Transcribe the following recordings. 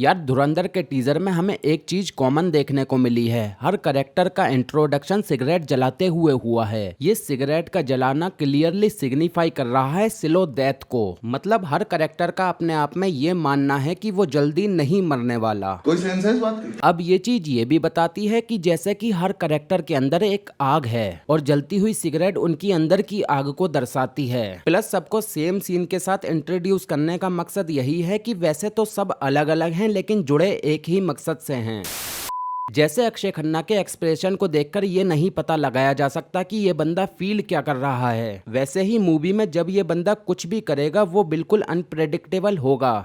यार धुरंधर के टीजर में हमें एक चीज कॉमन देखने को मिली है। हर करेक्टर का इंट्रोडक्शन सिगरेट जलाते हुए हुआ है। ये सिगरेट का जलाना क्लियरली सिग्निफाई कर रहा है स्लो डेथ को। मतलब हर करेक्टर का अपने आप में ये मानना है कि वो जल्दी नहीं मरने वाला। कोई सेंस है इस बात की? अब ये चीज ये भी बताती है कि जैसे कि हर करेक्टर के अंदर एक आग है और जलती हुई सिगरेट उनकी अंदर की आग को दर्शाती है। प्लस सबको सेम सीन के साथ इंट्रोड्यूस करने का मकसद यही है कि वैसे तो सब अलग अलग हैं लेकिन जुड़े एक ही मकसद से हैं। जैसे अक्षय खन्ना के एक्सप्रेशन को देखकर ये नहीं पता लगाया जा सकता कि ये बंदा फील क्या कर रहा है, वैसे ही मूवी में जब ये बंदा कुछ भी करेगा वो बिल्कुल अनप्रेडिक्टेबल होगा।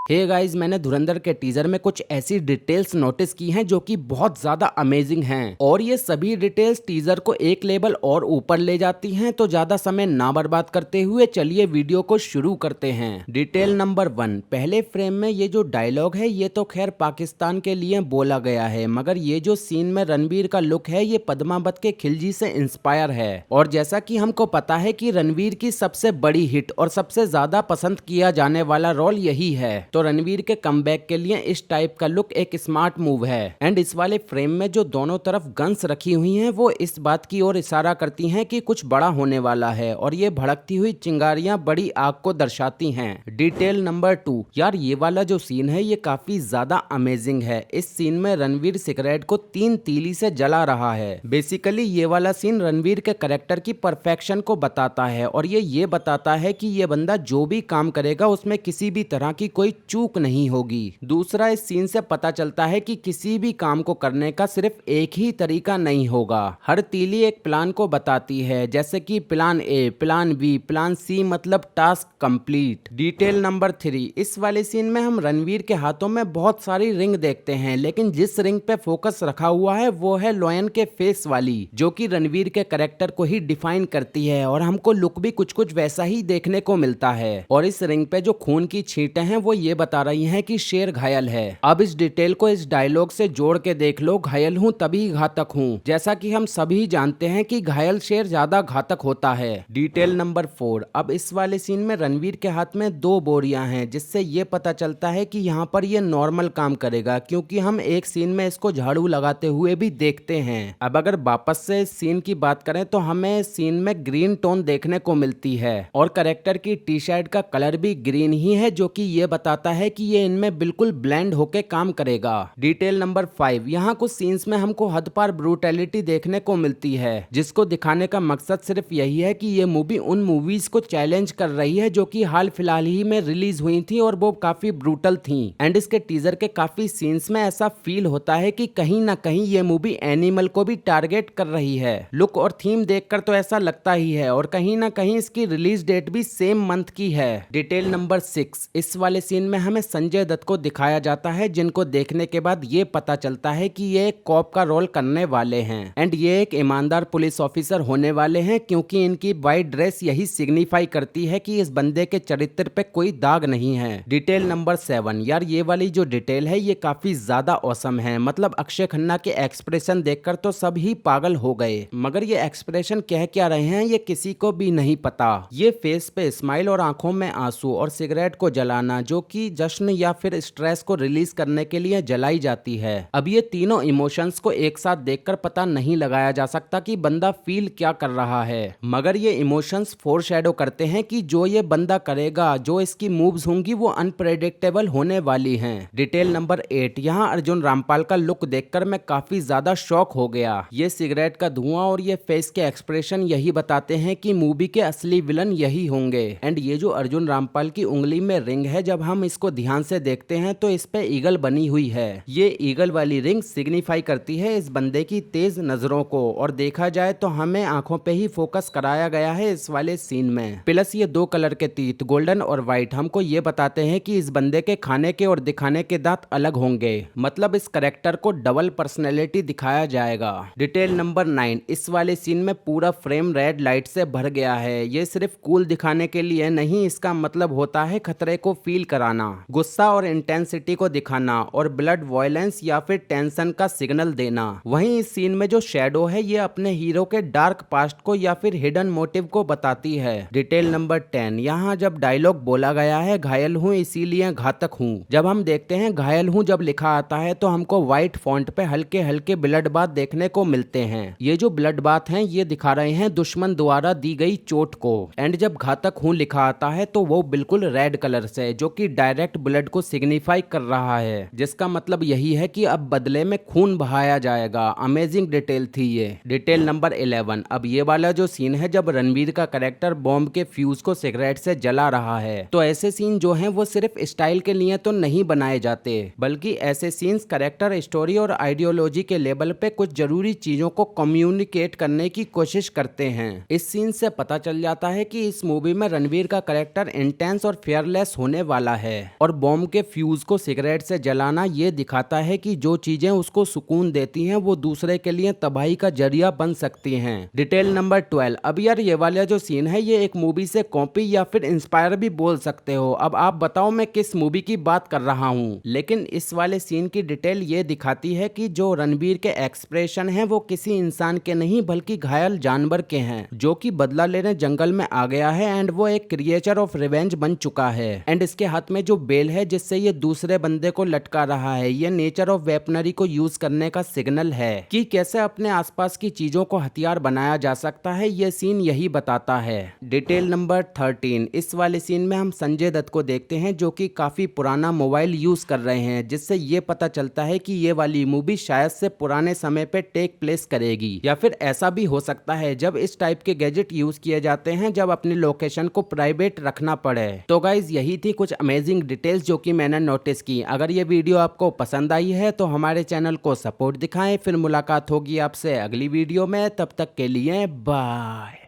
हे गाइस, मैंने धुरंधर के टीजर में कुछ ऐसी डिटेल्स नोटिस की हैं जो कि बहुत ज्यादा अमेजिंग हैं और ये सभी डिटेल्स टीजर को एक लेवल और ऊपर ले जाती हैं। तो ज्यादा समय ना बर्बाद करते हुए चलिए वीडियो को शुरू करते हैं। डिटेल नंबर 1, पहले फ्रेम में ये जो डायलॉग है ये तो खैर पाकिस्तान के लिए बोला गया है, मगर ये जो सीन में रणवीर का लुक है ये पद्मावत के खिलजी से इंस्पायर है। और जैसा कि हमको पता है कि रणवीर की सबसे बड़ी हिट और सबसे ज्यादा पसंद किया जाने वाला रोल यही है, तो रणवीर के कमबैक के लिए इस टाइप का लुक एक स्मार्ट मूव है। एंड इस वाले फ्रेम में जो दोनों तरफ गन्स रखी हुई हैं वो इस बात की ओर इशारा करती हैं कि कुछ बड़ा होने वाला है और ये भड़कती हुई चिंगारियां बड़ी आग को दर्शाती हैं। डिटेल नंबर 2, यार ये वाला जो सीन है ये काफी ज्यादा अमेजिंग है। इस सीन में रणवीर सिगरेट को 3 तीली से जला रहा है। बेसिकली ये वाला सीन रणवीर के कैरेक्टर की परफेक्शन को बताता है और ये बताता है कि ये बंदा जो भी काम करेगा उसमें किसी भी तरह की कोई चूक नहीं होगी। दूसरा, इस सीन से पता चलता है कि किसी भी काम को करने का सिर्फ एक ही तरीका नहीं होगा। हर तीली एक प्लान को बताती है, जैसे कि plan A, plan B, plan C, मतलब टास्क कंप्लीट। डिटेल नंबर 3, इस वाले सीन में हम रणवीर के हाथों में बहुत सारी रिंग देखते हैं, लेकिन जिस रिंग पे फोकस रखा हुआ है वो है लोयन के फेस वाली, जो कि रणवीर के कैरेक्टर को ही डिफाइन करती है और हमको लुक भी कुछ कुछ वैसा ही देखने को मिलता है। और इस रिंग पे जो खून की छींटें हैं वो ये बता रही हैं कि शेर घायल है। अब इस डिटेल को इस डायलॉग से जोड़ के देख लो, घायल हूँ तभी घातक हूँ। जैसा कि हम सभी जानते हैं कि घायल शेर ज्यादा घातक होता है। डिटेल नंबर 4, अब इस वाले सीन में रणवीर के हाथ में 2 बोरियां हैं, जिससे ये पता चलता है कि यहाँ पर ये नॉर्मल काम करेगा, क्योंकि हम एक सीन में इसको झाड़ू लगाते हुए भी देखते हैं। अब अगर वापस से इस सीन की बात करें तो हमें सीन में ग्रीन टोन देखने को मिलती है और कैरेक्टर की टी शर्ट का कलर भी ग्रीन ही है, जो कि ये बताता है कि ये इनमें बिल्कुल ब्लेंड होके काम करेगा। डिटेल नंबर 5, यहाँ कुछ सीन्स में हमको हद पार ब्रूटैलिटी देखने को मिलती है, जिसको दिखाने का मकसद सिर्फ यही है कि ये मूवी उन मूवीज को चैलेंज कर रही है जो कि हाल फिलहाल ही में रिलीज हुई थी और वो काफी ब्रूटल थी। एंड इसके टीजर के काफी सीन्स में ऐसा फील होता है कि कहीं ना कहीं ये मूवी एनिमल को भी टारगेट कर रही है। लुक और थीम देखकर तो ऐसा लगता ही है और कहीं ना कहीं इसकी रिलीज डेट भी सेम मंथ की है। डिटेल नंबर 6, इस वाले सीन में हमें संजय दत्त को दिखाया जाता है, जिनको देखने के बाद ये पता चलता है कि ये एक कॉप का रोल करने वाले हैं एंड ये एक ईमानदार पुलिस ऑफिसर होने वाले हैं, क्योंकि इनकी वाइट ड्रेस यही सिग्निफाई करती है कि इस बंदे के चरित्र पे कोई दाग नहीं है। डिटेल नंबर 7, यार ये वाली जो डिटेल है ये काफी ज्यादा औसम है। मतलब अक्षय खन्ना के एक्सप्रेशन देखकर तो सब ही पागल हो गए, मगर ये एक्सप्रेशन कह क्या रहे हैं ये किसी को भी नहीं पता। ये फेस पे स्माइल और आंखों में आंसू और सिगरेट को जलाना, जो कि जश्न या फिर स्ट्रेस को रिलीज करने के लिए जलाई जाती है। अब ये तीनों इमोशंस को एक साथ देखकर पता नहीं लगाया जा सकता कि बंदा फील क्या कर रहा है, मगर ये इमोशंस फोरशैडो करते हैं कि जो ये बंदा करेगा, जो इसकी मूव्स होंगी वो अनप्रेडिक्टेबल होने वाली हैं। डिटेल नंबर 8, यहाँ अर्जुन रामपाल का लुक देखकर मैं काफी ज्यादा शॉक हो गया। ये सिगरेट का धुआं और ये फेस के एक्सप्रेशन यही बताते हैं कि मूवी के असली विलन यही होंगे। एंड ये जो अर्जुन रामपाल की उंगली में रिंग है, जब हम इसको ध्यान से देखते हैं तो इस पे ईगल बनी हुई है। ये ईगल वाली रिंग सिग्निफाई करती है इस बंदे की तेज नजरों को, और देखा जाए तो हमें आंखों पे ही फोकस कराया गया है इस वाले सीन में। प्लस ये 2 कलर के तीत, गोल्डन और व्हाइट, हमको ये बताते हैं कि इस बंदे के खाने के और दिखाने के दांत अलग होंगे। मतलब इस करेक्टर को डबल पर्सनैलिटी दिखाया जाएगा। डिटेल नंबर 9, इस वाले सीन में पूरा फ्रेम रेड लाइट से भर गया है। ये सिर्फ कूल दिखाने के लिए नहीं, इसका मतलब होता है खतरे को फील कराना। गुस्सा और इंटेंसिटी को दिखाना और ब्लड वॉयलेंस या फिर टेंशन का सिग्नल देना। वहीं इस सीन में जो शैडो है ये अपने हीरो के डार्क पास्ट को या फिर हिडन मोटिव को बताती है। डिटेल नंबर 10, यहाँ जब डायलॉग बोला गया है घायल हूँ इसीलिए घातक हूँ, जब हम देखते हैं घायल हूँ जब लिखा आता है तो हमको व्हाइट फॉन्ट पे हल्के हल्के ब्लड बाथ देखने को मिलते हैं। ये जो ब्लड बाथ हैं ये दिखा रहे हैं दुश्मन द्वारा दी गई चोट को। एंड जब घातक हूँ लिखा आता है तो वो बिल्कुल रेड कलर से, जो कि डायरेक्ट ब्लड को सिग्निफाई कर रहा है, जिसका मतलब यही है कि अब बदले में खून बहाया जाएगा। अमेजिंग डिटेल थी ये। डिटेल नंबर 11, अब ये वाला जो सीन है जब रणवीर का कैरेक्टर बॉम्ब के फ्यूज को सिगरेट से जला रहा है, तो ऐसे सीन जो हैं वो सिर्फ स्टाइल के लिए तो नहीं बनाए जाते, बल्कि ऐसे सीन्स कैरेक्टर स्टोरी और आइडियोलॉजी के लेवल पे कुछ जरूरी चीजों को कम्युनिकेट करने की कोशिश करते हैं। इस सीन से पता चल जाता है कि इस मूवी में रणवीर का कैरेक्टर इंटेंस और फेयरलेस होने वाला है, और बॉम्ब के फ्यूज को सिगरेट से जलाना ये दिखाता है कि जो चीजें उसको सुकून देती हैं वो दूसरे के लिए तबाही का जरिया बन सकती हैं। डिटेल नंबर 12, अब यार ये वाला जो सीन है ये एक मूवी से कॉपी या फिर इंस्पायर भी बोल सकते हो। अब आप बताओ मैं किस मूवी की बात कर रहा हूँ, लेकिन इस वाले सीन की डिटेल ये दिखाती है कि जो रणवीर के एक्सप्रेशन हैं वो किसी इंसान के नहीं बल्कि घायल जानवर के हैं, जो कि बदला लेने जंगल में आ गया है एंड वो एक क्रिएचर ऑफ रिवेंज बन चुका है। एंड इसके हाथ में जो बेल है जिससे ये दूसरे बंदे को लटका रहा है, ये नेचर ऑफ वेपनरी को यूज करने का सिग्नल है कि कैसे अपने आसपास की चीजों को हथियार बनाया जा सकता है। ये सीन यही बताता है। डिटेल नंबर 13, इस वाले सीन में हम संजय दत्त को देखते हैं जो कि काफी पुराना मोबाइल यूज कर रहे हैं, जिससे ये पता चलता है कि ये वाली मूवी शायद से पुराने समय पे टेक प्लेस करेगी, या फिर ऐसा भी हो सकता है जब इस टाइप के गैजेट यूज किए जाते हैं जब अपनी लोकेशन को प्राइवेट रखना पड़े। तो गाइज यही थी कुछ अमेजिंग डिटेल्स जो कि मैंने नोटिस की। अगर ये वीडियो आपको पसंद आई है तो हमारे चैनल को सपोर्ट दिखाएं। फिर मुलाकात होगी आपसे अगली वीडियो में, तब तक के लिए बाय।